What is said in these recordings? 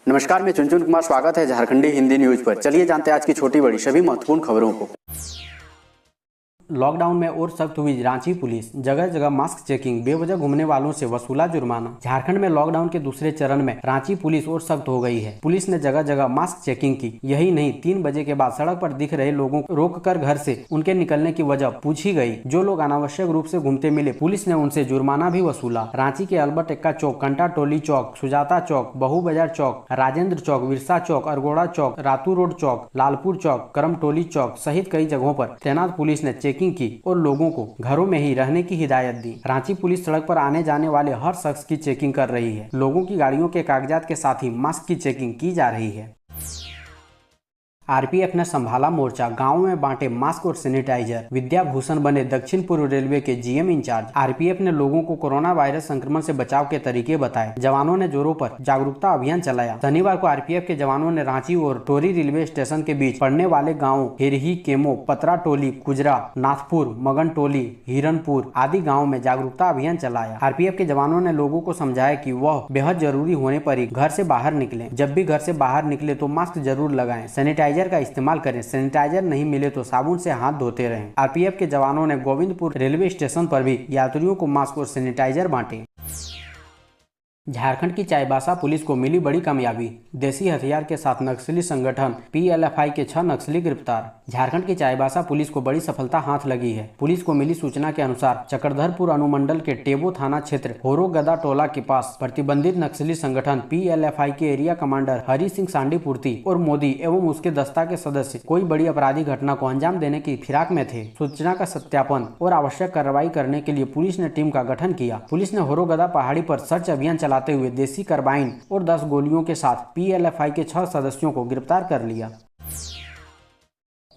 नमस्कार, मैं चुनचुन कुमार। स्वागत है झारखंडी हिंदी न्यूज पर। चलिए जानते हैं आज की छोटी बड़ी सभी महत्वपूर्ण खबरों को। लॉकडाउन में और सख्त हुई रांची पुलिस, जगह जगह मास्क चेकिंग, बेवजह घूमने वालों से वसूला जुर्माना। झारखंड में लॉकडाउन के दूसरे चरण में रांची पुलिस और सख्त हो गई है। पुलिस ने जगह जगह मास्क चेकिंग की। यही नहीं, 3 बजे के बाद सड़क पर दिख रहे लोगों को रोककर घर से उनके निकलने की वजह पूछी गई। जो लोग अनावश्यक रूप से घूमते मिले, पुलिस ने उनसे जुर्माना भी वसूला। रांची के अल्बर्ट एक्का चौक, कंटा टोली चौक, सुजाता चौक, बहु बाजार चौक, राजेंद्र चौक, विरसा चौक, अरगोड़ा चौक, रातू रोड चौक, लालपुर चौक, करम टोली चौक सहित कई जगहों पर तैनात पुलिस ने चेकिंग की और लोगों को घरों में ही रहने की हिदायत दी। रांची पुलिस सड़क पर आने जाने वाले हर शख्स की चेकिंग कर रही है। लोगों की गाड़ियों के कागजात के साथ ही मास्क की चेकिंग की जा रही है। आरपीएफ ने संभाला मोर्चा, गांवों में बांटे मास्क और सैनिटाइजर। विद्याभूषण बने दक्षिण पूर्व रेलवे के जीएम इंचार्ज। आरपीएफ ने लोगों को कोरोना वायरस संक्रमण से बचाव के तरीके बताए। जवानों ने जोरों पर जागरूकता अभियान चलाया। शनिवार को आरपीएफ के जवानों ने रांची और टोरी रेलवे स्टेशन के बीच पड़ने वाले गाँवों हिरही, केमो, पतरा टोली, कुजरा, नाथपुर, मगन टोली, हिरनपुर आदि गाँव में जागरूकता अभियान चलाया। आरपीएफ के जवानों ने लोगों को समझाया कि वह बेहद जरूरी होने पर ही घर से बाहर निकले। जब भी घर से बाहर निकले तो मास्क जरूर लगाएं, सैनिटाइजर का इस्तेमाल करें। सैनिटाइजर नहीं मिले तो साबुन से हाथ धोते रहें। आरपीएफ के जवानों ने गोविंदपुर रेलवे स्टेशन पर भी यात्रियों को मास्क और सैनिटाइजर बांटे। झारखंड की चाईबासा पुलिस को मिली बड़ी कामयाबी। देसी हथियार के साथ नक्सली संगठन पीएलएफआई के 6 नक्सली गिरफ्तार। झारखंड की चाईबासा पुलिस को बड़ी सफलता हाथ लगी है। पुलिस को मिली सूचना के अनुसार चक्रधरपुर अनुमंडल के टेबो थाना क्षेत्र होरोगदा टोला के पास प्रतिबंधित नक्सली संगठन पीएलएफआई के एरिया कमांडर हरि सिंह सांडीपूर्ति और मोदी एवं उसके दस्ता के सदस्य कोई बड़ी अपराधी घटना को अंजाम देने की फिराक में थे। सूचना का सत्यापन और आवश्यक कार्रवाई करने के लिए पुलिस ने टीम का गठन किया। पुलिस ने होरोगदा पहाड़ी पर सर्च अभियान चलाते हुए देसी कार्बाइन और 10 गोलियों के साथ पीएलएफआई के 6 सदस्यों को गिरफ्तार कर लिया।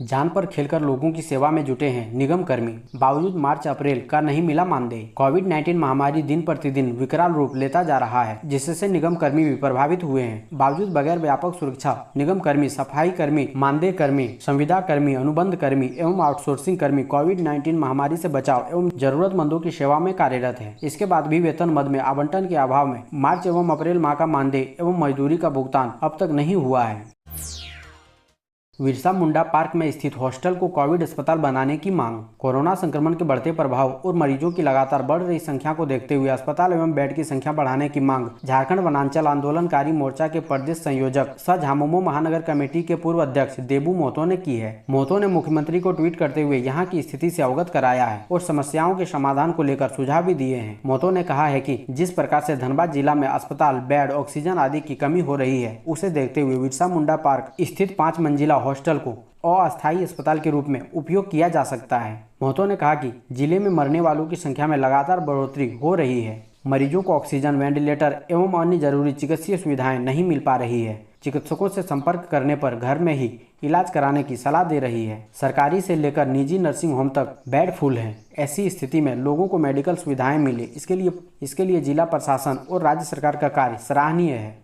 जान पर खेलकर लोगों की सेवा में जुटे हैं निगम कर्मी। बावजूद मार्च अप्रैल का नहीं मिला मानदेय। कोविड-19 महामारी दिन प्रतिदिन विकराल रूप लेता जा रहा है, जिससे निगम कर्मी भी प्रभावित हुए हैं। बावजूद बगैर व्यापक सुरक्षा निगम कर्मी, सफाई कर्मी, मानदेय कर्मी, संविदा कर्मी, अनुबंध कर्मी एवं आउटसोर्सिंग कर्मी कोविड-19 महामारी से बचाव एवं जरूरतमंदों की सेवा में कार्यरत है। इसके बाद भी वेतन मद में आवंटन के अभाव में मार्च एवं अप्रैल माह का मानदेय एवं मजदूरी का भुगतान अब तक नहीं हुआ है। बिरसा मुंडा पार्क में स्थित हॉस्टल को कोविड अस्पताल बनाने की मांग। कोरोना संक्रमण के बढ़ते प्रभाव और मरीजों की लगातार बढ़ रही संख्या को देखते हुए अस्पताल एवं बेड की संख्या बढ़ाने की मांग झारखंड वनांचल आंदोलनकारी मोर्चा के प्रदेश संयोजक सह झामुमो महानगर कमेटी के पूर्व अध्यक्ष देबू मोहतो ने की है। मोहतो ने मुख्यमंत्री को ट्वीट करते हुए यहाँ की स्थिति से अवगत कराया है और समस्याओं के समाधान को लेकर सुझाव भी दिए हैं। मोहतो ने कहा है कि जिस प्रकार से धनबाद जिला में अस्पताल, बेड, ऑक्सीजन आदि की कमी हो रही है, उसे देखते हुए बिरसा मुंडा पार्क स्थित 5 मंजिला हॉस्टल को अस्थायी अस्पताल के रूप में उपयोग किया जा सकता है। मोहतो ने कहा कि जिले में मरने वालों की संख्या में लगातार बढ़ोतरी हो रही है। मरीजों को ऑक्सीजन, वेंटिलेटर एवं अन्य जरूरी चिकित्सीय सुविधाएं नहीं मिल पा रही है। चिकित्सकों से संपर्क करने पर घर में ही इलाज कराने की सलाह दे रही है। सरकारी से लेकर निजी नर्सिंग होम तक बेड फुल हैं। ऐसी स्थिति में लोगों को मेडिकल सुविधाएं मिले, इसके लिए जिला प्रशासन और राज्य सरकार का कार्य सराहनीय है।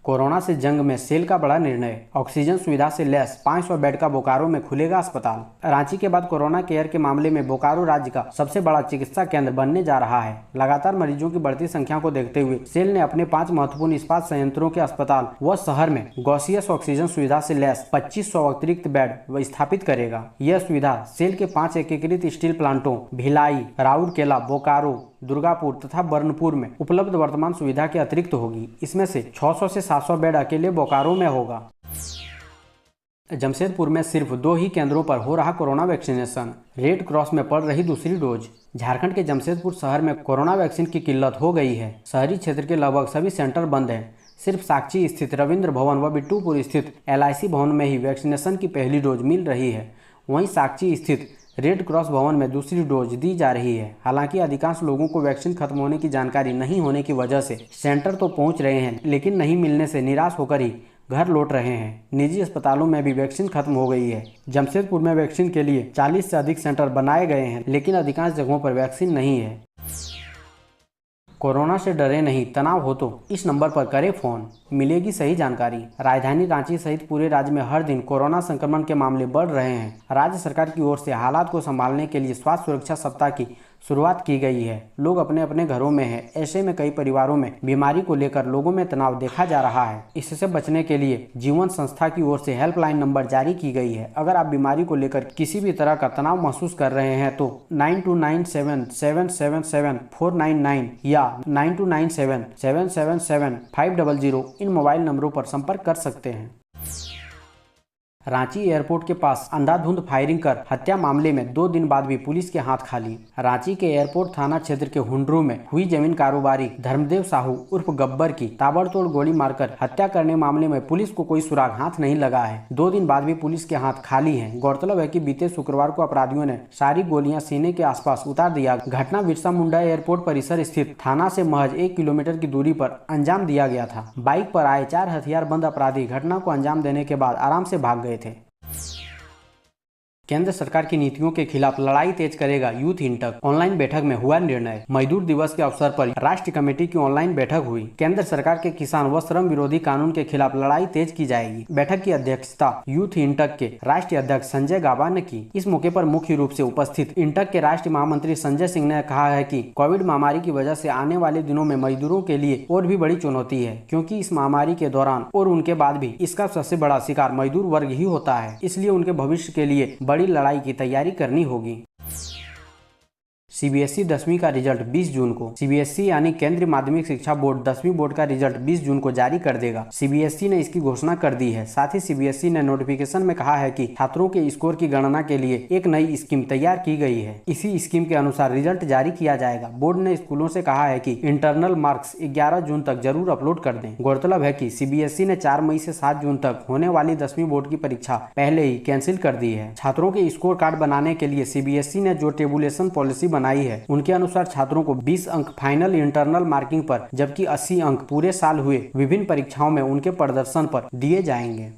कोरोना से जंग में सेल का बड़ा निर्णय। ऑक्सीजन सुविधा से लैस 500 बेड का बोकारो में खुलेगा अस्पताल। रांची के बाद कोरोना केयर के मामले में बोकारो राज्य का सबसे बड़ा चिकित्सा केंद्र बनने जा रहा है। लगातार मरीजों की बढ़ती संख्या को देखते हुए सेल ने अपने 5 महत्वपूर्ण इस्पात संयंत्रों के अस्पताल व शहर में गॉसियस ऑक्सीजन सुविधा से लैस 2500 अतिरिक्त बेड स्थापित करेगा। यह सुविधा सेल के 5 एकीकृत स्टील प्लांटों भिलाई, राउरकेला, बोकारो, दुर्गापुर तथा बर्नपुर में उपलब्ध वर्तमान सुविधा के अतिरिक्त होगी। इसमें से 600 से 700 बेड अकेले बोकारो में होगा। जमशेदपुर में सिर्फ 2 ही केंद्रों पर हो रहा कोरोना वैक्सीनेशन। रेड क्रॉस में पड़ रही दूसरी डोज। झारखंड के जमशेदपुर शहर में कोरोना वैक्सीन की किल्लत हो गई है। शहरी क्षेत्र के लगभग सभी सेंटर बंद हैं। सिर्फ साक्षी स्थित रविंद्र भवन व बिट्टूपुर स्थित LIC भवन में ही वैक्सीनेशन की पहली डोज मिल रही है। वहीं साक्षी स्थित रेड क्रॉस भवन में दूसरी डोज दी जा रही है। हालांकि अधिकांश लोगों को वैक्सीन खत्म होने की जानकारी नहीं होने की वजह से सेंटर तो पहुंच रहे हैं, लेकिन नहीं मिलने से निराश होकर ही घर लौट रहे हैं। निजी अस्पतालों में भी वैक्सीन खत्म हो गई है। जमशेदपुर में वैक्सीन के लिए 40 से अधिक सेंटर बनाए गए हैं, लेकिन अधिकांश जगहों पर वैक्सीन नहीं है। कोरोना से डरे नहीं, तनाव हो तो इस नंबर पर करें फोन, मिलेगी सही जानकारी। राजधानी रांची सहित पूरे राज्य में हर दिन कोरोना संक्रमण के मामले बढ़ रहे हैं। राज्य सरकार की ओर से हालात को संभालने के लिए स्वास्थ्य सुरक्षा सप्ताह की शुरुआत की गई है। लोग अपने अपने घरों में हैं। ऐसे में कई परिवारों में बीमारी को लेकर लोगों में तनाव देखा जा रहा है। इससे बचने के लिए जीवन संस्था की ओर से हेल्पलाइन नंबर जारी की गई है। अगर आप बीमारी को लेकर किसी भी तरह का तनाव महसूस कर रहे हैं तो 9297777499 या 9297777500 इन मोबाइल नंबरों पर संपर्क कर सकते हैं। रांची एयरपोर्ट के पास अंधाधुंध फायरिंग कर हत्या मामले में 2 दिन बाद भी पुलिस के हाथ खाली। रांची के एयरपोर्ट थाना क्षेत्र के हुंडरू में हुई जमीन कारोबारी धर्मदेव साहू उर्फ गब्बर की ताबड़तोड़ गोली मारकर हत्या करने मामले में पुलिस को कोई सुराग हाथ नहीं लगा है। 2 दिन बाद भी पुलिस के हाथ खाली हैं। गौरतलब है कि बीते शुक्रवार को अपराधियों ने सारी गोलियां सीने के आसपास उतार दिया। घटना बिरसा मुंडा एयरपोर्ट परिसर स्थित थाना से महज 1 किलोमीटर की दूरी पर अंजाम दिया गया था। बाइक पर आए 4 हथियारबंद अपराधी घटना को अंजाम देने के बाद आराम से भाग गए थे। केंद्र सरकार की नीतियों के खिलाफ लड़ाई तेज करेगा यूथ इंटक। ऑनलाइन बैठक में हुआ निर्णय। मजदूर दिवस के अवसर पर राष्ट्रीय कमेटी की ऑनलाइन बैठक हुई। केंद्र सरकार के किसान व श्रम विरोधी कानून के खिलाफ लड़ाई तेज की जाएगी। बैठक की अध्यक्षता यूथ इंटक के राष्ट्रीय अध्यक्ष संजय गाबा ने की। इस मौके पर मुख्य रूप से उपस्थित इंटक के राष्ट्रीय महामंत्री संजय सिंह ने कहा है कि कोविड महामारी की वजह से आने वाले दिनों में मजदूरों के लिए और भी बड़ी चुनौती है, क्योंकि इस महामारी के दौरान और उनके बाद भी इसका सबसे बड़ा शिकार मजदूर वर्ग ही होता है। इसलिए उनके भविष्य के लिए बड़ी लड़ाई की तैयारी करनी होगी। सीबीएसई 10वीं का रिजल्ट 20 जून को। सीबीएसई यानी केंद्रीय माध्यमिक शिक्षा बोर्ड 10वीं बोर्ड का रिजल्ट 20 जून को जारी कर देगा। सीबीएसई ने इसकी घोषणा कर दी है। साथ ही सीबीएसई ने नोटिफिकेशन में कहा है कि छात्रों के स्कोर की गणना के लिए एक नई स्कीम तैयार की गई है। इसी स्कीम के अनुसार रिजल्ट जारी किया जाएगा। बोर्ड ने स्कूलों से कहा है कि इंटरनल मार्क्स 11 जून तक जरूर अपलोड कर दें। गौरतलब है कि सीबीएसई ने 4 मई से 7 जून तक होने वाली 10वीं बोर्ड की परीक्षा पहले ही कैंसिल कर दी है। छात्रों के स्कोर कार्ड बनाने के लिए सीबीएसई ने जो टेबुलेशन पॉलिसी बनाई है, उनके अनुसार छात्रों को 20 अंक फाइनल इंटरनल मार्किंग पर जबकि 80 अंक पूरे साल हुए विभिन्न परीक्षाओं में उनके प्रदर्शन पर दिए जाएंगे।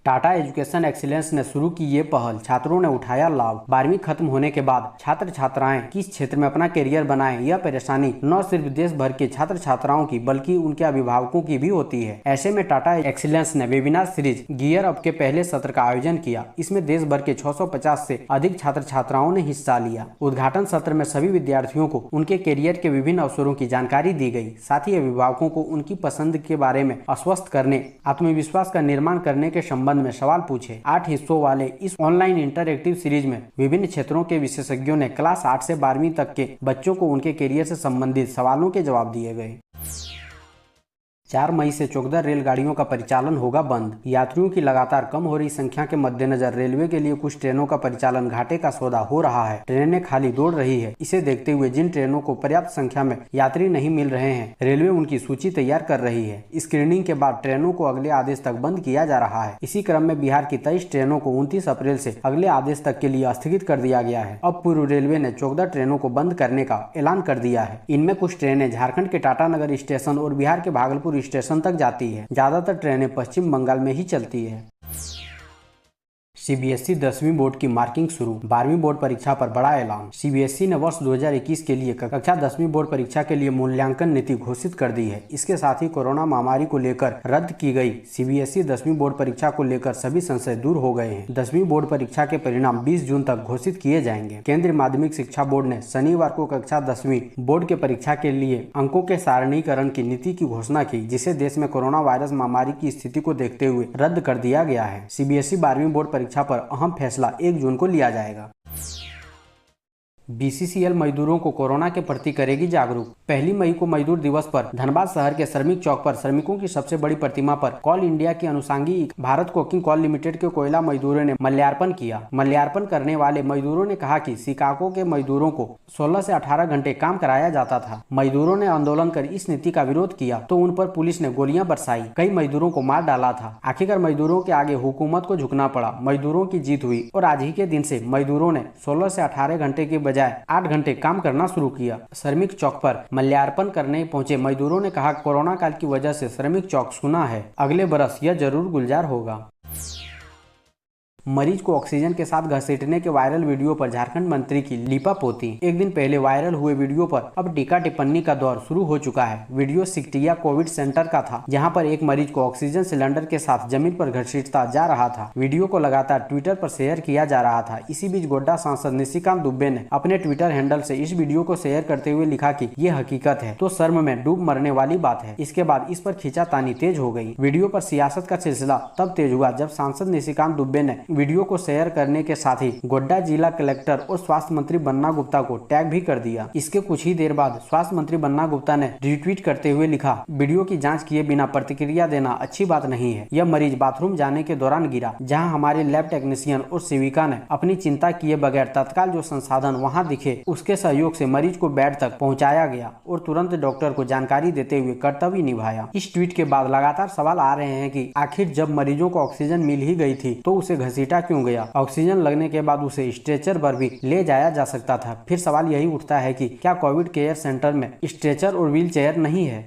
टाटा एजुकेशन एक्सीलेंस ने शुरू की ये पहल, छात्रों ने उठाया लाभ। 12वीं खत्म होने के बाद छात्र छात्राएं किस क्षेत्र में अपना करियर बनाएं, यह परेशानी न सिर्फ देश भर के छात्र छात्राओं की बल्कि उनके अभिभावकों की भी होती है। ऐसे में टाटा एक्सीलेंस ने वेबिनार सीरीज गियर अप के पहले सत्र का आयोजन किया। इसमें देश भर के 650 से अधिक छात्र छात्राओं ने हिस्सा लिया। उद्घाटन सत्र में सभी विद्यार्थियों को उनके करियर के विभिन्न अवसरों की जानकारी दी गई। साथ ही अभिभावकों को उनकी पसंद के बारे में आश्वस्त करने, आत्मविश्वास का निर्माण करने के संबंध में सवाल पूछे। 8 हिस्सों वाले इस ऑनलाइन इंटरएक्टिव सीरीज में विभिन्न क्षेत्रों के विशेषज्ञों ने क्लास 8 से 12वीं तक के बच्चों को उनके करियर से संबंधित सवालों के जवाब दिए गए। 4 मई से चौकदर रेलगाड़ियों का परिचालन होगा बंद। यात्रियों की लगातार कम हो रही संख्या के मद्देनजर रेलवे के लिए कुछ ट्रेनों का परिचालन घाटे का सौदा हो रहा है। ट्रेनें खाली दौड़ रही है। इसे देखते हुए जिन ट्रेनों को पर्याप्त संख्या में यात्री नहीं मिल रहे हैं, रेलवे उनकी सूची तैयार कर रही है। स्क्रीनिंग के बाद ट्रेनों को अगले आदेश तक बंद किया जा रहा है। इसी क्रम में बिहार की 23 ट्रेनों को 29 अप्रैल से अगले आदेश तक के लिए स्थगित कर दिया गया है। अब पूर्व रेलवे ने चौकदर ट्रेनों को बंद करने का ऐलान कर दिया है। इनमें कुछ ट्रेनें झारखंड के टाटानगर स्टेशन और बिहार के भागलपुर स्टेशन तक जाती है। ज्यादातर ट्रेनें पश्चिम बंगाल में ही चलती है। सीबीएसई 10वीं बोर्ड की मार्किंग शुरू। 12वीं बोर्ड परीक्षा पर बड़ा ऐलान। सीबीएसई ने वर्ष 2021 के लिए कक्षा 10वीं बोर्ड परीक्षा के लिए मूल्यांकन नीति घोषित कर दी है। इसके साथ ही कोरोना महामारी को लेकर रद्द की गई सीबीएसई 10वीं बोर्ड परीक्षा को लेकर सभी संशय दूर हो गए हैं। 10वीं बोर्ड परीक्षा के परिणाम 20 जून तक घोषित किए जाएंगे। केंद्रीय माध्यमिक शिक्षा बोर्ड ने शनिवार को कक्षा 10वीं बोर्ड के परीक्षा के लिए अंकों के सारणीकरण की नीति की घोषणा की, जिसे देश में कोरोना वायरस महामारी की स्थिति को देखते हुए रद्द कर दिया गया है। सीबीएसई 12वीं बोर्ड परीक्षा पर अहम फैसला 1 जून को लिया जाएगा। बीसीसीएल मजदूरों को कोरोना के प्रति करेगी जागरूक। 1 मई को मजदूर दिवस पर धनबाद शहर के श्रमिक चौक पर श्रमिकों की सबसे बड़ी प्रतिमा पर कॉल इंडिया की अनुषंगी भारत कोकिंग कॉल लिमिटेड के कोयला मजदूरों ने माल्यार्पण किया। माल्यार्पण करने वाले मजदूरों ने कहा कि शिकागो के मजदूरों को 16 से 18 घंटे काम कराया जाता था। मजदूरों ने आंदोलन कर इस नीति का विरोध किया तो उन पर पुलिस ने गोलियां बरसाई, कई मजदूरों को मार डाला था। आखिरकार मजदूरों के आगे हुकूमत को झुकना पड़ा। मजदूरों की जीत हुई और आज ही के दिन से मजदूरों ने 16 से 18 घंटे के बजाय 8 घंटे काम करना शुरू किया। श्रमिक चौक पर माल्यार्पण करने पहुंचे मजदूरों ने कहा, कोरोना काल की वजह से श्रमिक चौक सूना है, अगले बरस यह जरूर गुलजार होगा। मरीज को ऑक्सीजन के साथ घसीटने के वायरल वीडियो पर झारखंड मंत्री की लीपापोती। एक दिन पहले वायरल हुए वीडियो पर अब टीका टिप्पणी का दौर शुरू हो चुका है। वीडियो सिकटिया कोविड सेंटर का था, जहां पर एक मरीज को ऑक्सीजन सिलेंडर के साथ जमीन पर घसीटता जा रहा था। वीडियो को लगातार ट्विटर पर शेयर किया जा रहा था। इसी बीच गोड्डा सांसद निशिकांत दुबे ने अपने ट्विटर हैंडल से इस वीडियो को शेयर करते हुए लिखा कि ये हकीकत है तो शर्म में डूब मरने वाली बात है। इसके बाद इस पर खींचातानी तेज हो गई। वीडियो पर सियासत का सिलसिला तब तेज हुआ जब सांसद निशिकांत दुबे ने वीडियो को शेयर करने के साथ ही गोड्डा जिला कलेक्टर और स्वास्थ्य मंत्री बन्ना गुप्ता को टैग भी कर दिया। इसके कुछ ही देर बाद स्वास्थ्य मंत्री बन्ना गुप्ता ने रिट्वीट करते हुए लिखा, वीडियो की जांच किए बिना प्रतिक्रिया देना अच्छी बात नहीं है। यह मरीज बाथरूम जाने के दौरान गिरा, जहां हमारे लैब टेक्नीशियन और सेविका ने अपनी चिंता किए बगैर तत्काल जो संसाधन वहां दिखे उसके सहयोग से मरीज को बेड तक पहुंचाया गया और तुरंत डॉक्टर को जानकारी देते हुए कर्तव्य निभाया। इस ट्वीट के बाद लगातार सवाल आ रहे हैं कि आखिर जब मरीजों को ऑक्सीजन मिल ही गई थी तो उसे घसीटा क्यों गया? ऑक्सीजन लगने के बाद उसे स्ट्रेचर पर भी ले जाया जा सकता था। फिर सवाल यही उठता है कि क्या कोविड केयर सेंटर में स्ट्रेचर और व्हील चेयर नहीं है?